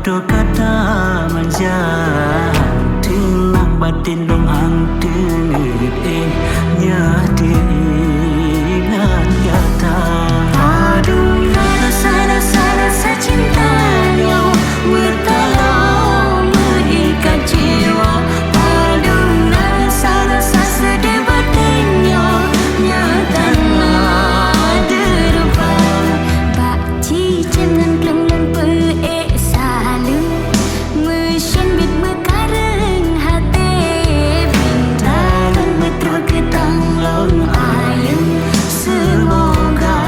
duduk kata manja Tenang batin long hang tengit nya diingat kata Aduh rasa cintanya bertalau mengikat jiwa. Aduh rasa sedih batinnya nyatalah derupa. Bak cicim ngan kleng leng peek salu mesin bit mekareng hati bintang betul ketang long ayun. Semoga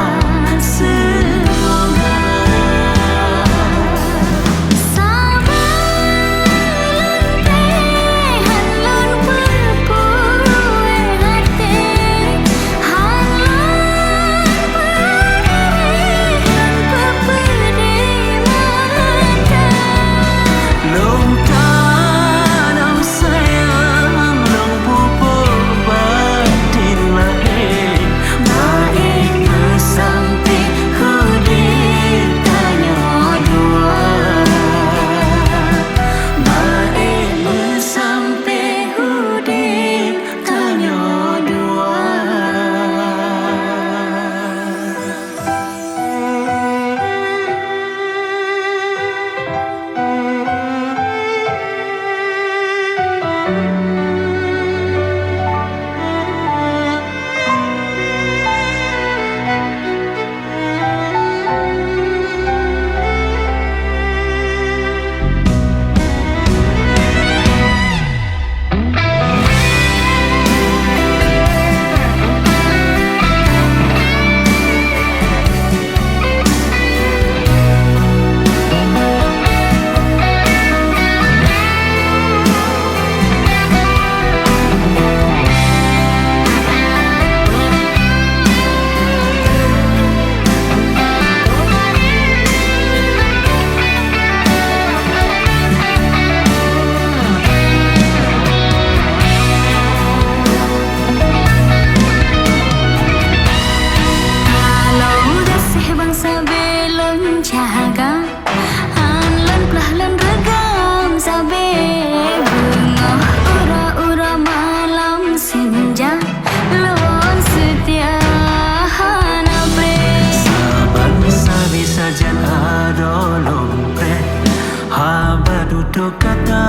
duduk kata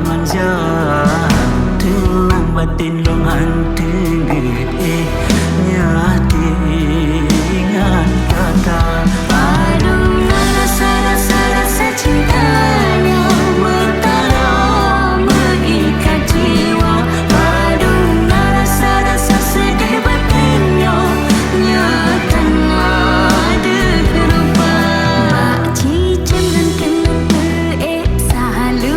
manja Tenang batin long hang tengit nya diingat kata aduh rasa cintanya bertalau mengikat jiwa. Aduh rasa sedih batinnya nyatalah derupa. Bak cicim dan kena peek salu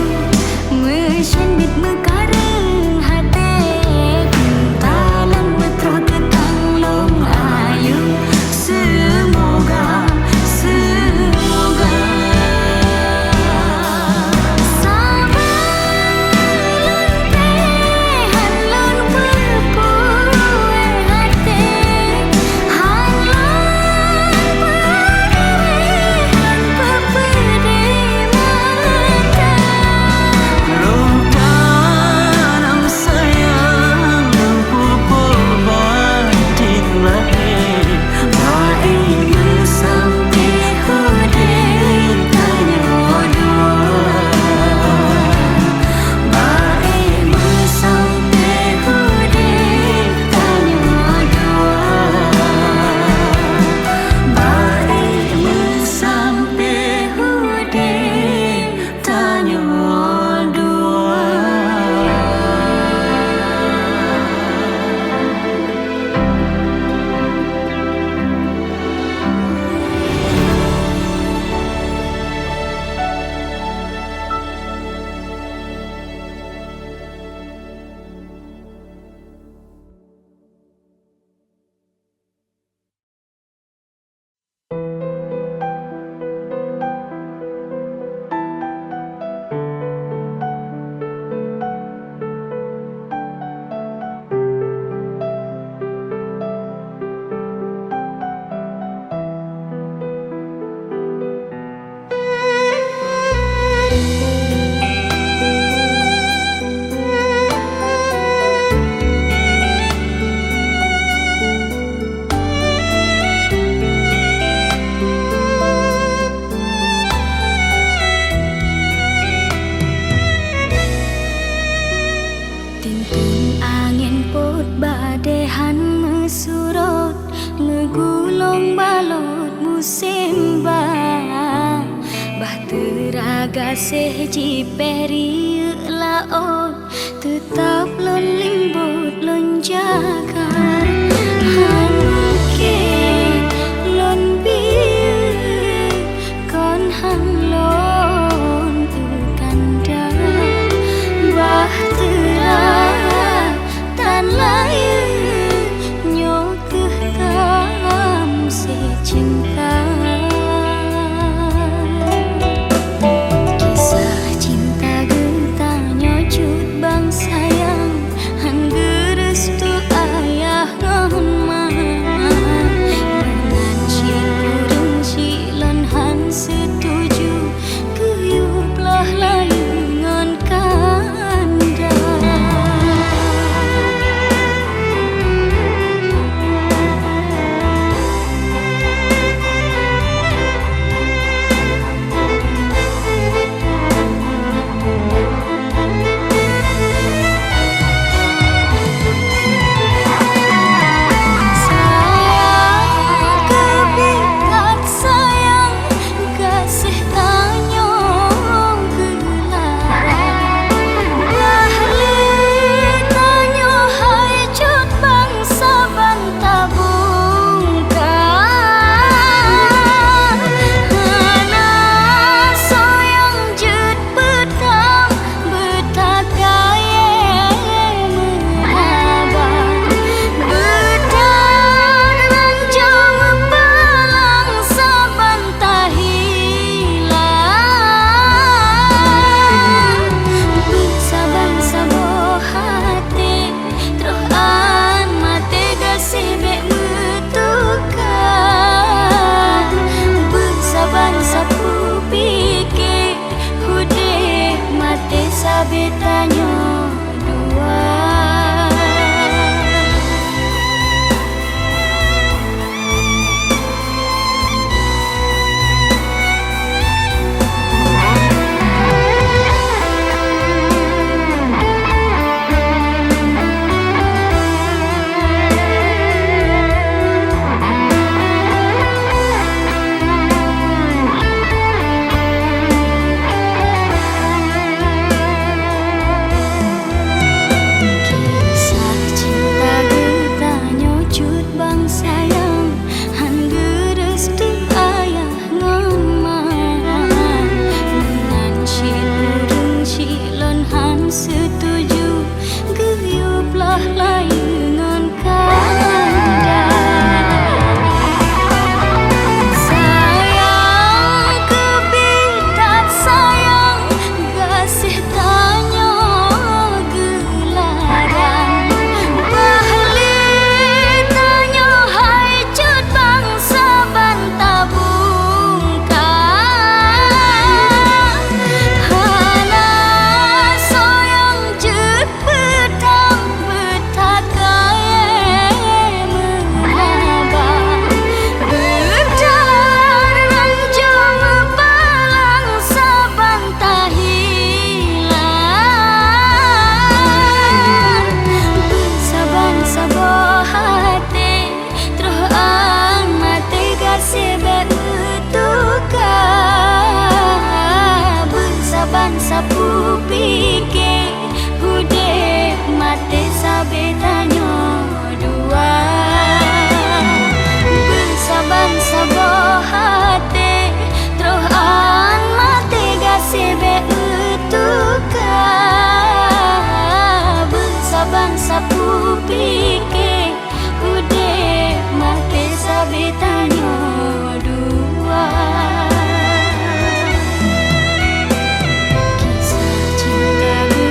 Gasih jiperi laot tetap lon limbut lon jaga hanke lon bir kon han lon ukanda bahtera tan layu nyokeh kam se cinta. Sabetanyo dua. Sapu pike hude mate sabetanyo dua bersaban saboh hati troh an mate gasebe utuka bersaban sapu pike hude mate sabetanyo dua. Cinta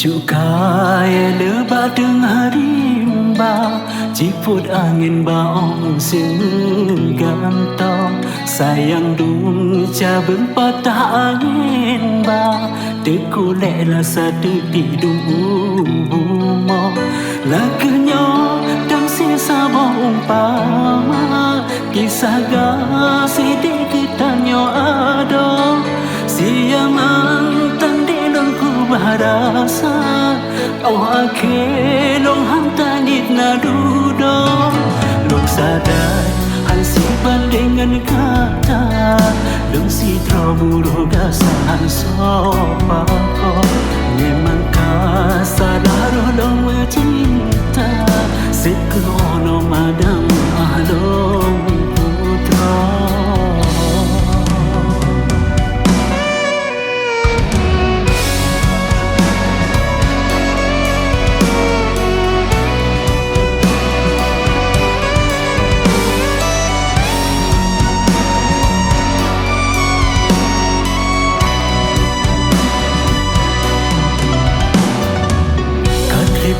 Cukai lebat dengar rimba, ciput angin baong sing gantong. Sayang dung cabeng patah angin ba, dekulek rasa tepi dung umo. Lakenyo dang sisa umpama, kisah gasih di kitanyo ado. Siang antang barasa au ake long hantanit na dudo long sadai han si dengan kata long si troburo gasan sopako memang kasadaro long cinta sekono madang along putra.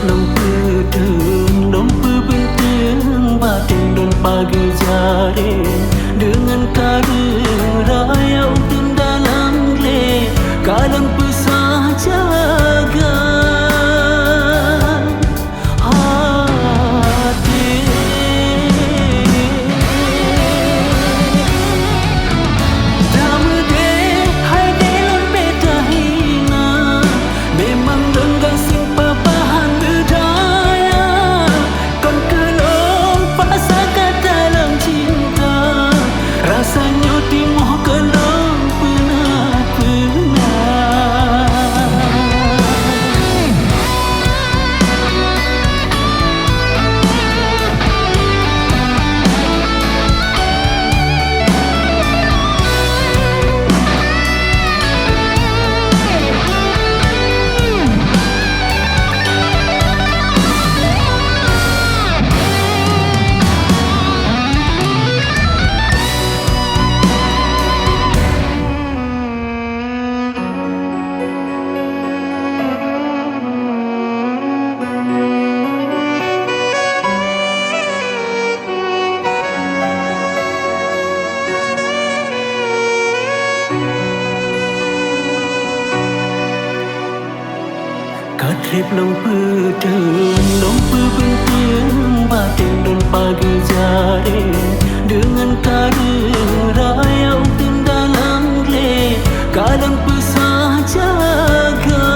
Long pedeng, long pebenteng, batin dan pagi jari dengan kadu raya utin dalam le kalang pesah jaga hati. Dama de hai delon beta hina memang denggang simpa Katrip long pedeng, long pebenteng, batin dan pagi jari dengan kadu raya utin dalam le kalang pesah jaga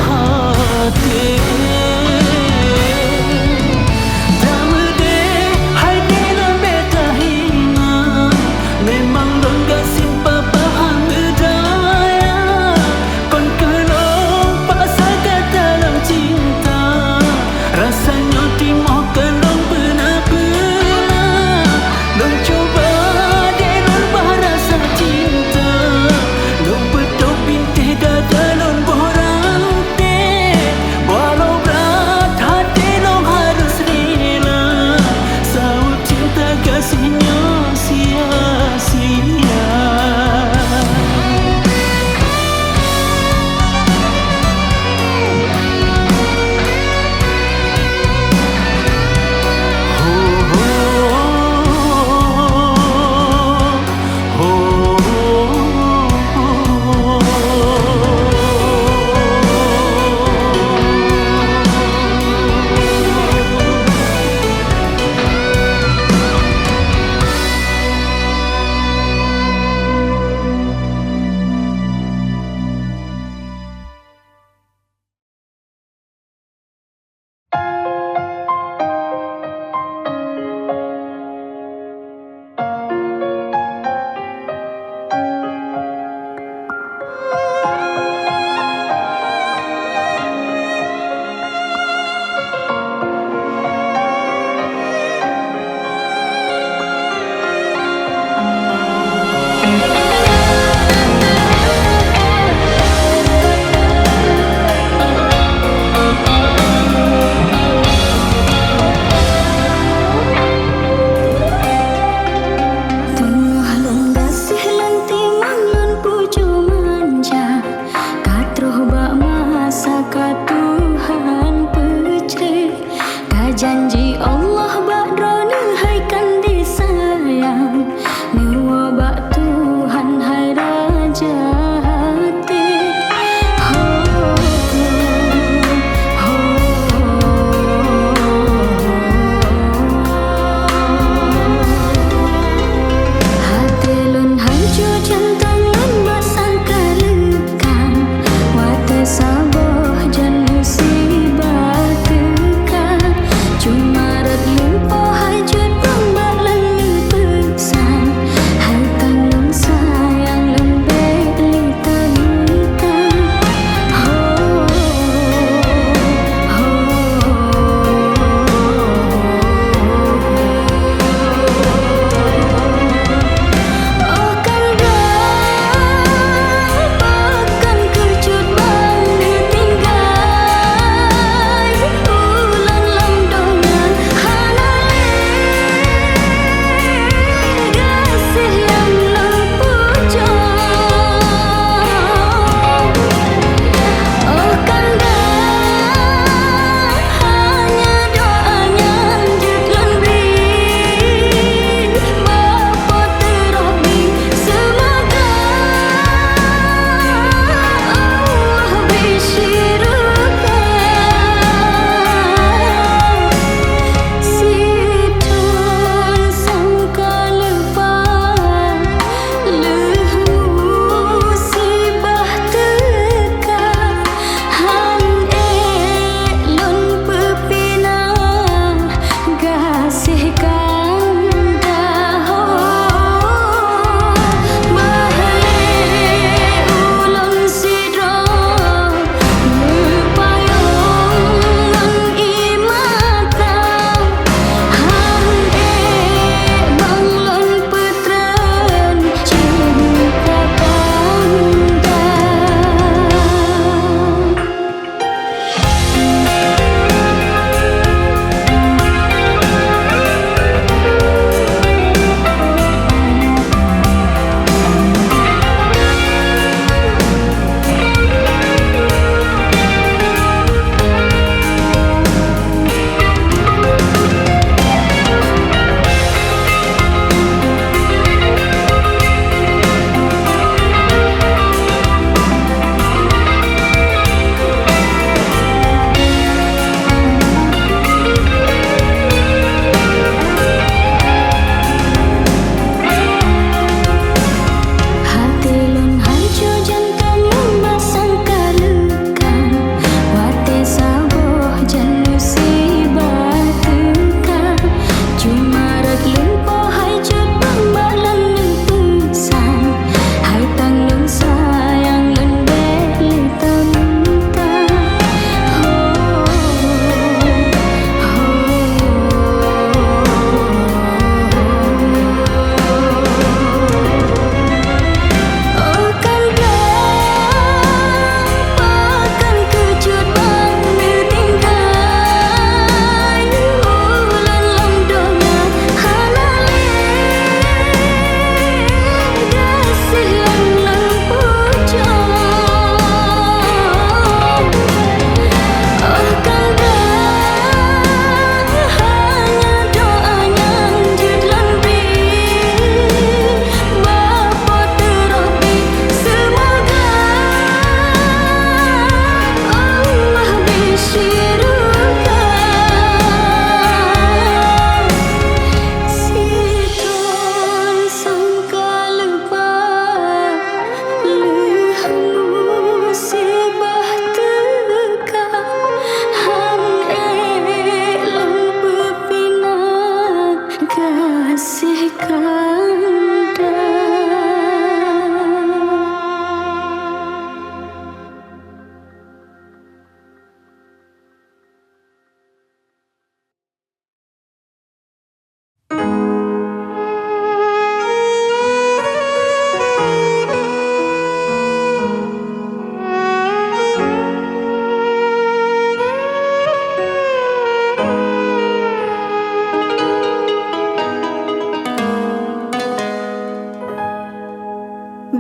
hati. Dama de hai delon beta hina memang dongga simpa paham bedaya kon kelong pasal dalam cinta rasanya timoh kelong pernah long coba delon bahasa cinta long betul bintih dada long borante walau berat hati long harus rela saut cinta kasihnya sia-sia.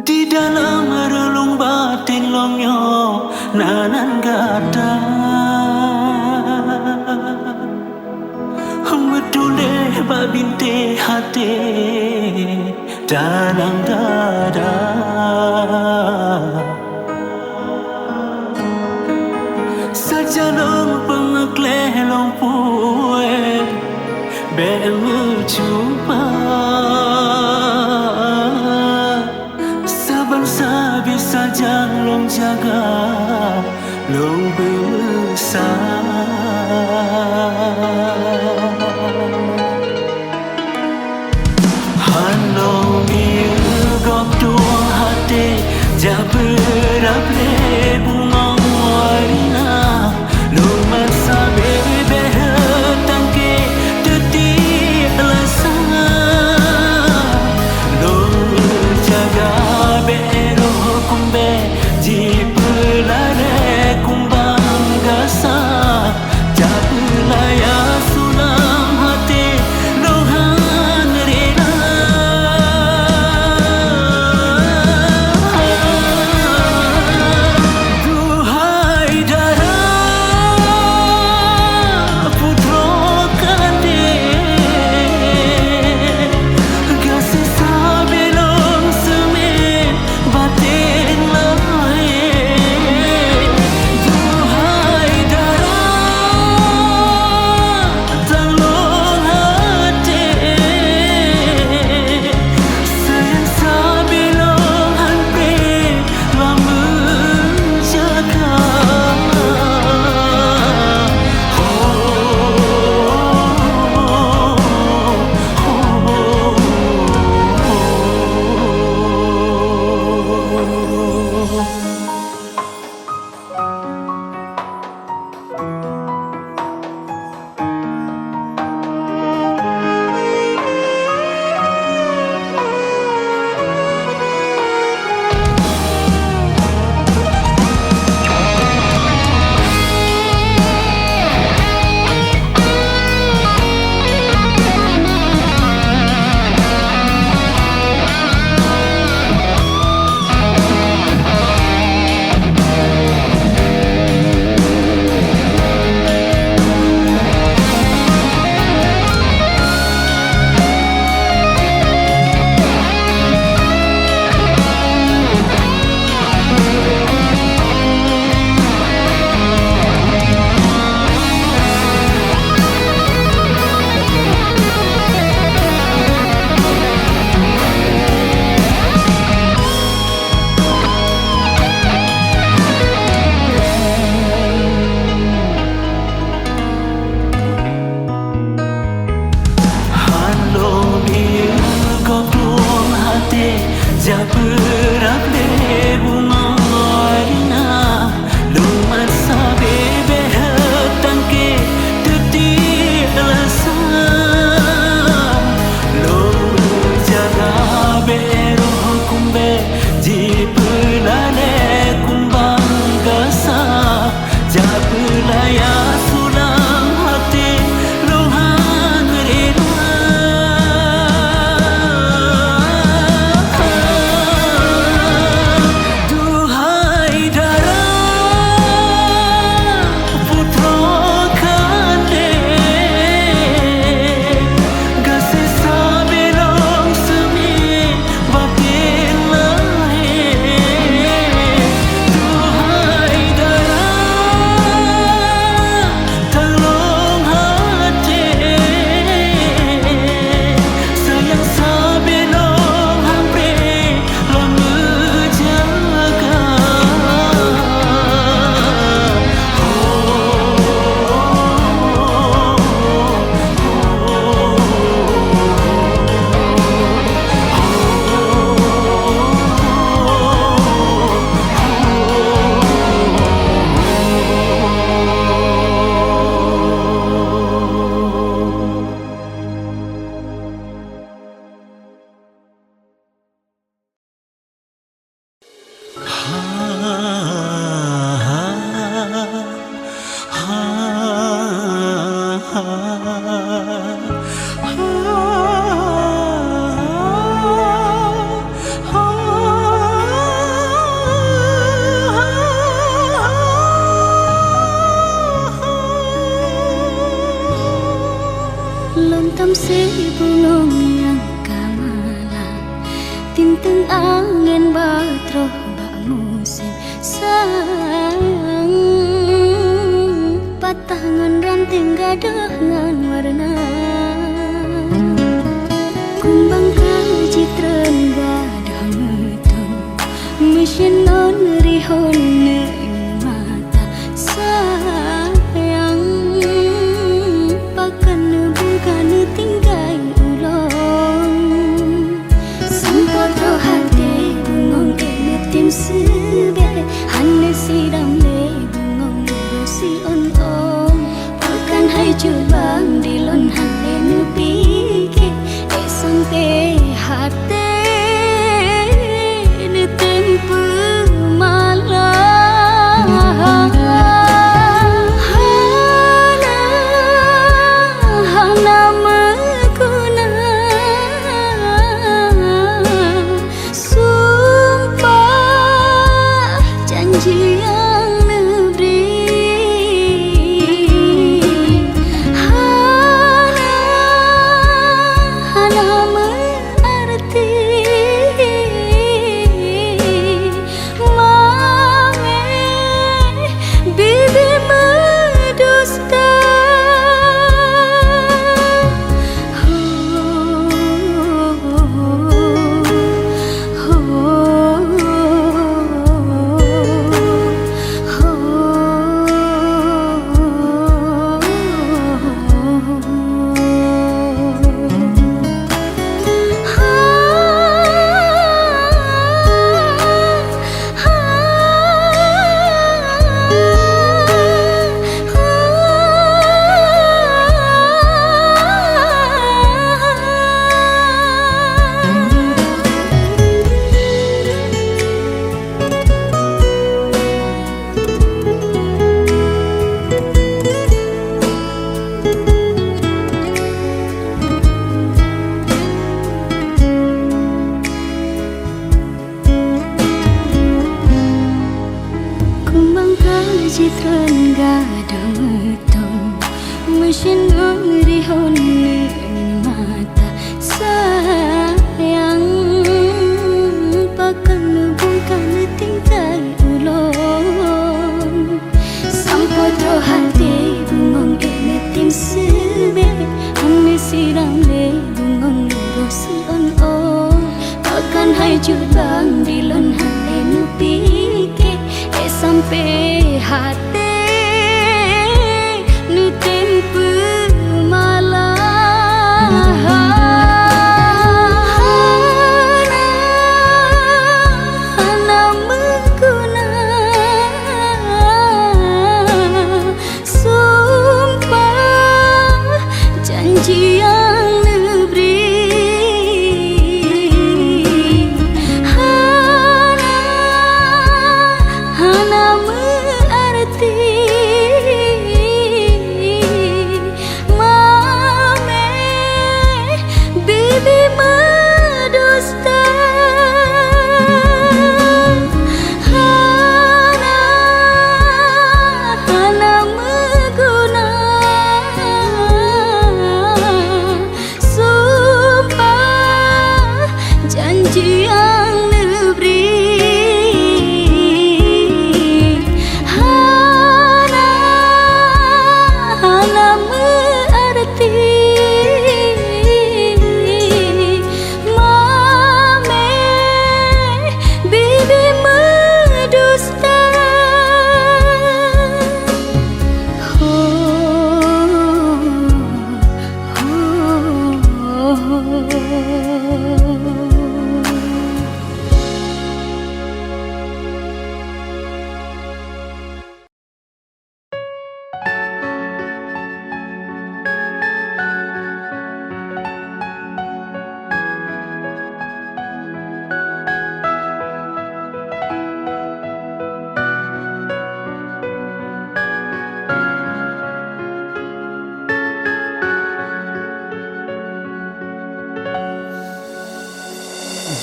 Di dalam relung batin longyo nanan gada Betuleh babinte hati dalam dada Sajalong pengekleh lompuwe Bemu cuba Sabi saja long jaga long besar Hanong biu gok dua hati Jaberap le bunga warna Long masabe behetang ke detik lasana Long jaga beroh kumbe Jipelare kumbang gasa Jabelaya sulam hati Lohan rela Duhai darah putro kande Kasih sabelong semen batin lahir Duhai darah tolong hati Sayang sabelong hanpe lama menjaga Jaberap le bunga warna Lumat sabe behetang ke detik lasana Long jaga beroh kumbe Jipelane kumbang gasa Jabelaya sulam hati Lohan rela từng angin batroh bak musim sayang patangan ranting gadangan warna kumbang kajitran gadah metong mesin non rihon mata sayang pakan bukan tinggai ulong sempat hati bungong emetim sebe hanya sidam le bungong si on on pakan hai jubang di lon hati nupi ke sampai hati ni tempu citran gadah metong mesin rihon mata sayang pakan bukan tingkai ulong sampai tro hati bungong emetim sebe hanya siram le bungong rosi on on pakan hai jubang di lon hati nupi ke sampai hati nu tempu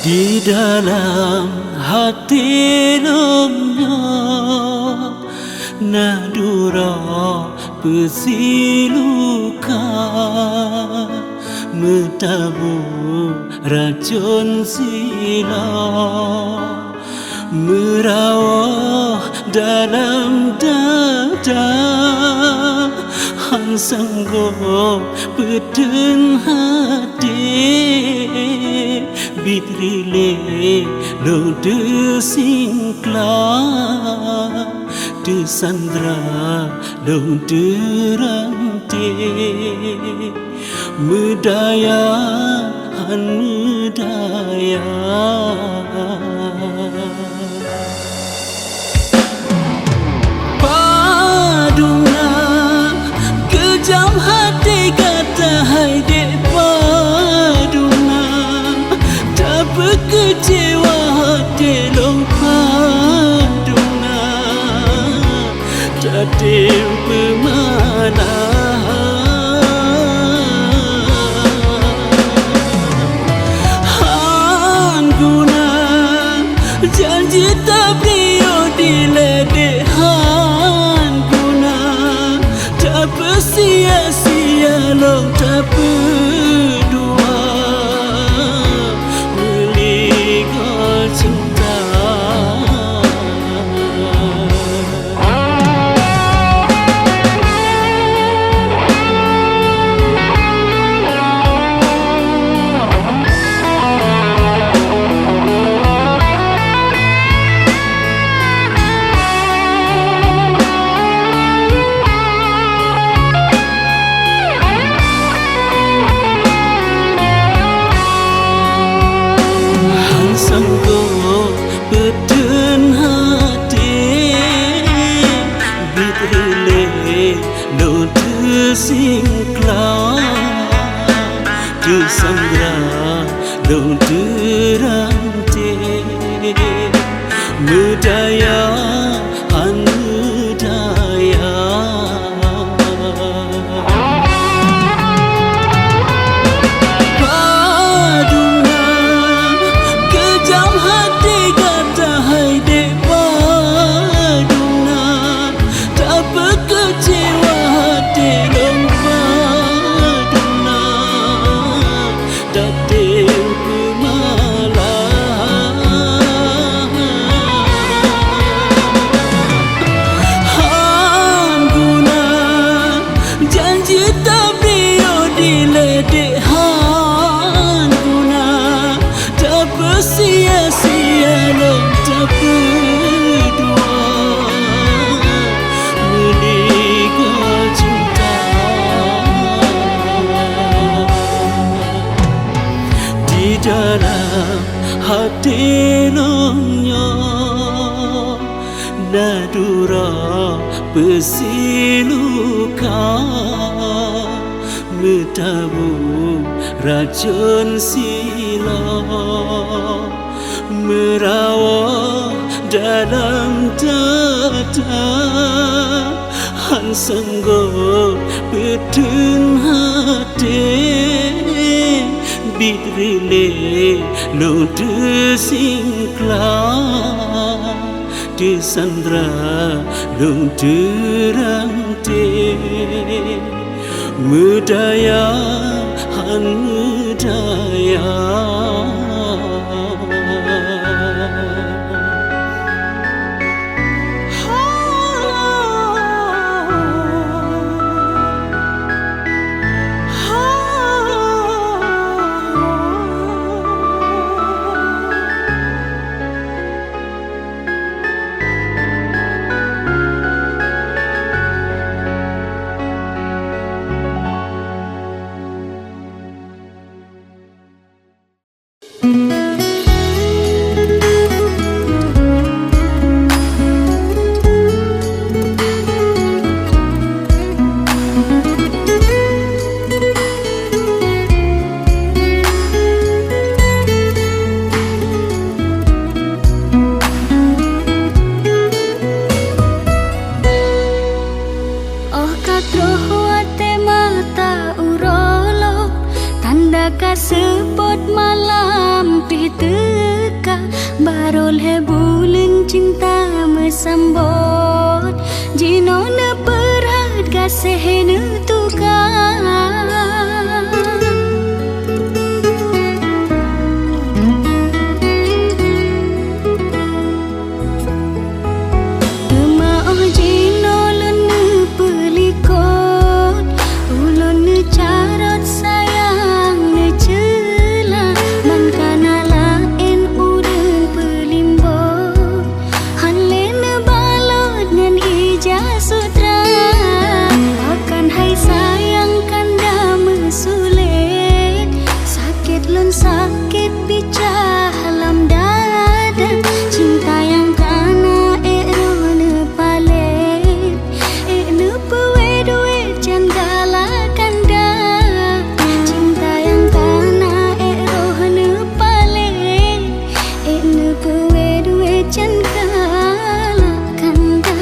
di dalam hati lemnya nadura besi luka Metabur racun silau, merawah dalam dada, han sanggup beden hati, bitrile lo de singkla, de sandra lo de ranti. Medaya han medaya, paduna kejam hati kata hai dek paduna, tak berkecewa hati long paduna, tak tempe mana. Janji tak beliau diledek han guna, tak bersia-sia long tak berdua, melihat cinta. Sanggup beden hati, bitrile lo tersingkla, tersandra lo teranti, medaya han medaya. Sia-sia long tak berdua, melihat cinta. Di dalam hati longnya nadura bersiluka, metabur racun silau, merawat dalam dada, han sanggup beden hati, bitrile lo tersingkla, disandra lo teranti, medaya han medaya. Sepot malam piteka barol hebulin cinta mesambot jinona perhat gasehne tuka sakit pecah dalam dada, cinta yang kana erone palet ne pewe duwe jan galakan dah, cinta yang kana erone palet ne pewe duwe jan galakan dah.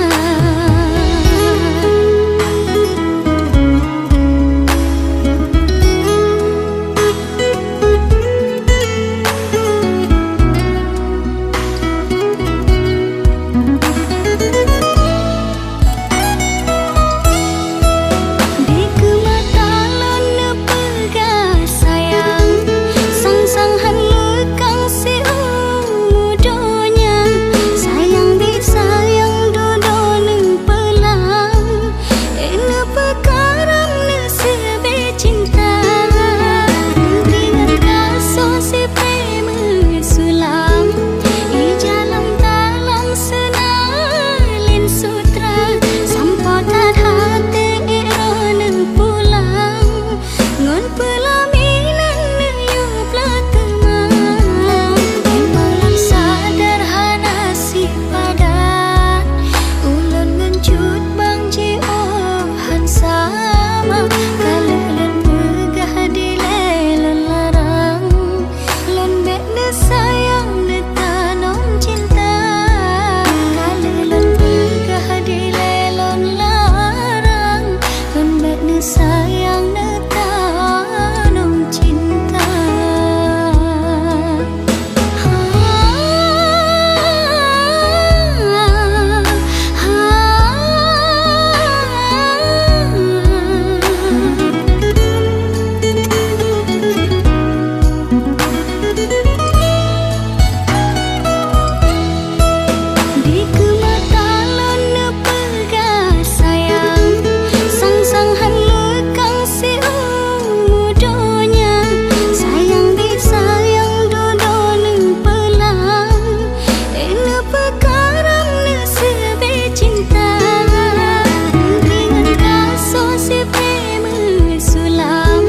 Sayang netanong cinta. Di kematalon nepegah sayang, sang-sang lekang si mudonya, sayang disayang dodo nempelang ne pekaram ne sebe cinta, dengan kaso si prema sulam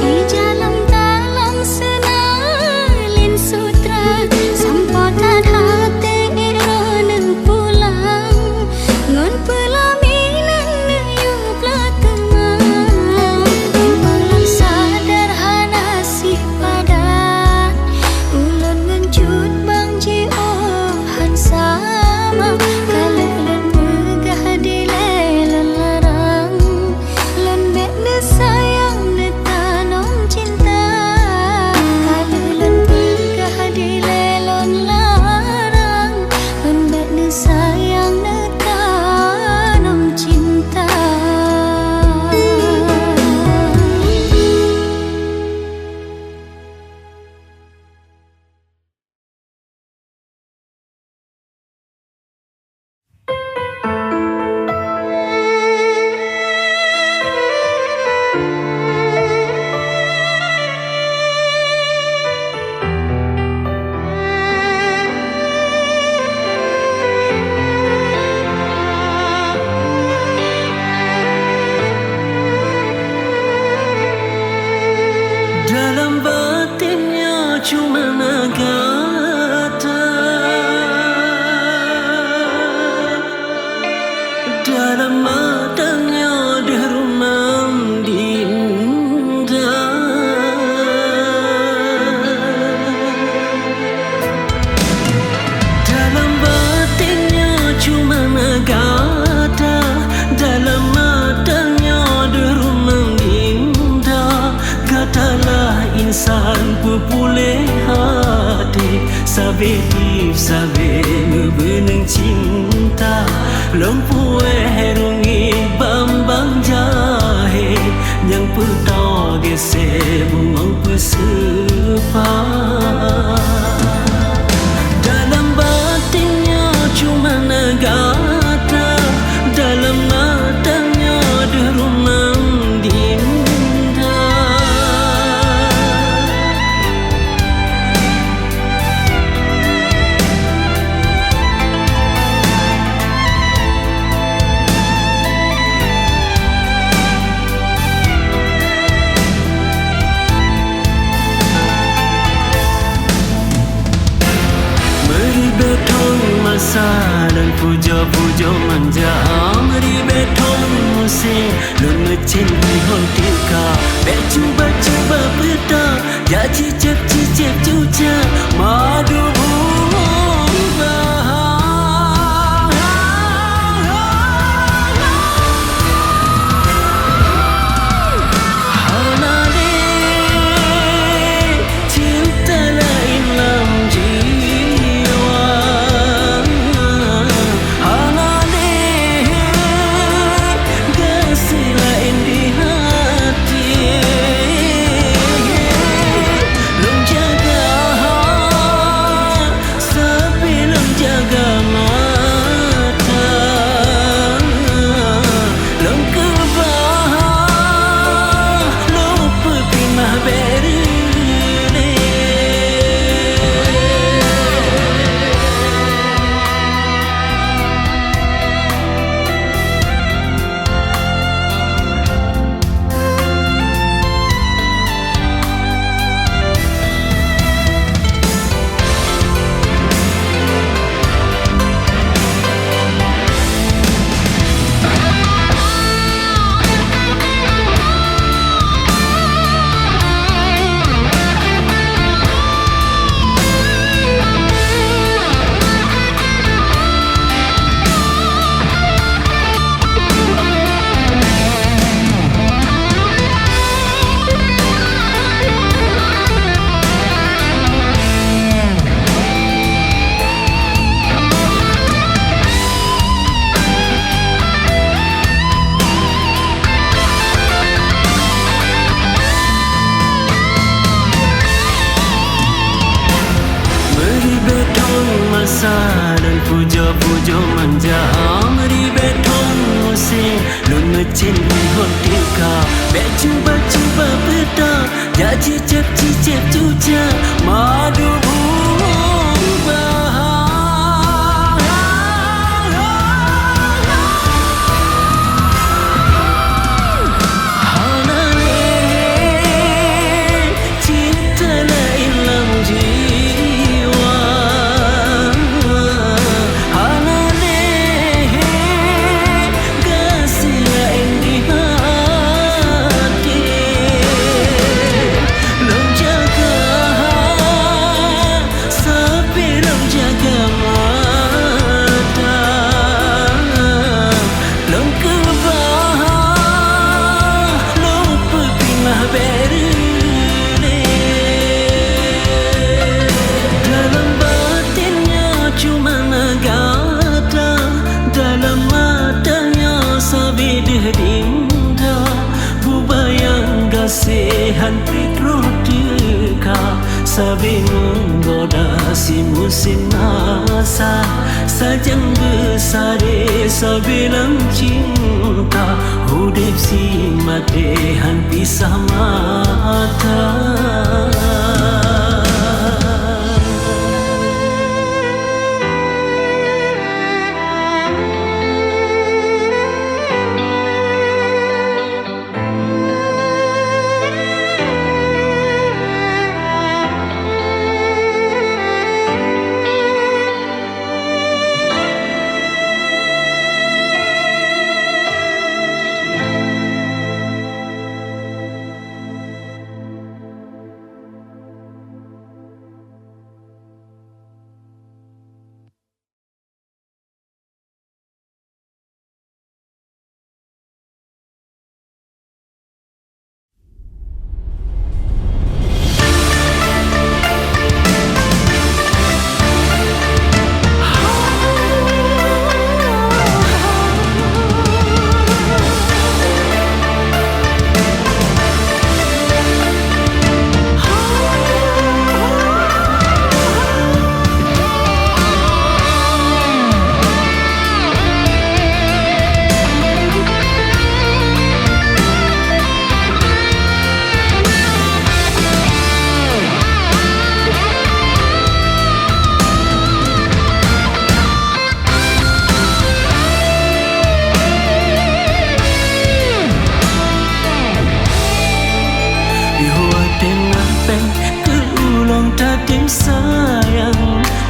di jalan dalam senalin sutra, sampotan hati erone pulang ngon pelaminan ne yu platemang, malam sederhana si padat ulun ngencut bang jiohan sama, kalelun megah di lelon larang lon mek ne sayang ne tanong cinta, kalelun megah di lelon larang lon mek ne sayang ne tanong cinta. Dalam batinnya cuma nagata, dalam matanya derumam dinda. Dalam batinnya cuma nagata, dalam matanya derumam dinda. Katalah insan pepulih hati, sabe hip sabe ngebeneng cinta, lompuwe herungi bambang jahe, yang petau gese bungong pesepa. Dalam batinnya cuma nagata, dalam matanya derumam dinda. puja manja Meri beton musim Lama cinta hontika Be cuba peta Ya cicip cuca Madu dan puja manja Meri beton musim Lama cinta hontika Be cuba peta Ya cicip cuca Madu Kasihan pikrotika Sabi menggoda si musim nasa Sajang besare sabilang cinta Hudip si matehan pisah mata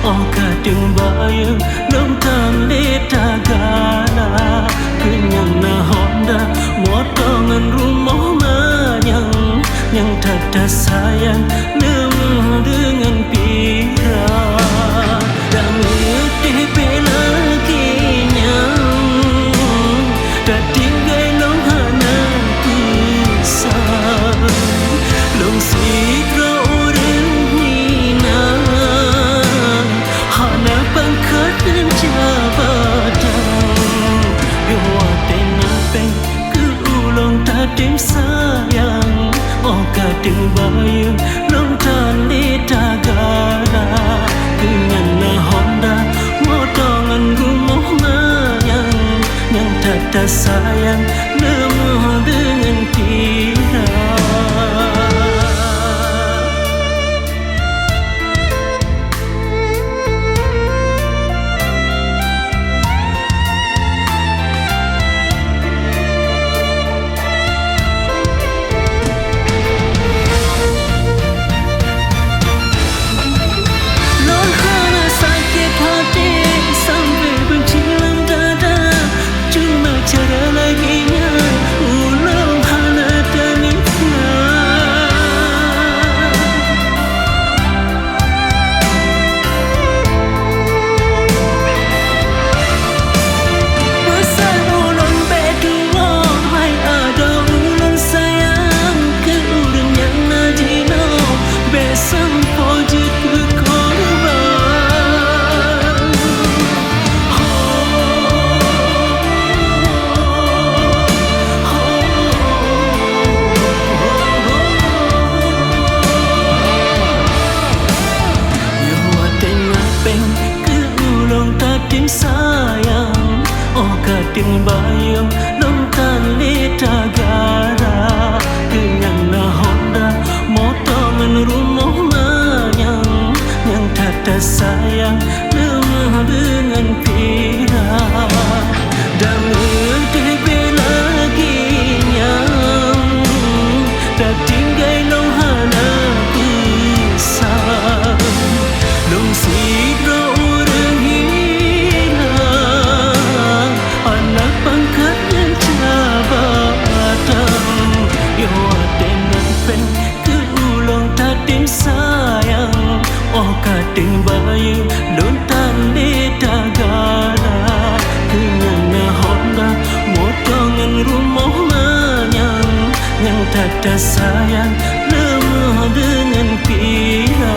oh kadang bayang long tan leta gala kenyang na honda motongan rumah manyang yang tata sayang nemu dengan pira dan letih bela kenyang dan tinggal long hana pisah long sidra orang hina hana pangkat dan jabatan yo atena peng ke ulong tadim sayang oh kadang bayang long tan leta gala dengan na honda motongan rumah manyang yang tata sayang nemu dengan pira sayang oh kadang bayang long tan leta gala kenyang na honda motongan rumah manyang yang tata sayang lemah dengan pira dan letih bela kenyang dan tinggal long hana pisah long sidra sayang oh kadang bayang lontan leta gala kenyang na honda motongan rumah manyang yang tata sayang lemah dengan pira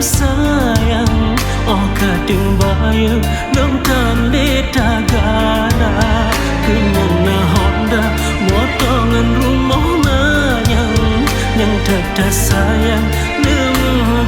sayang oh kadang bayang long tan leta gala kenyang na honda motongan rumah manyang yang tata sayang nemu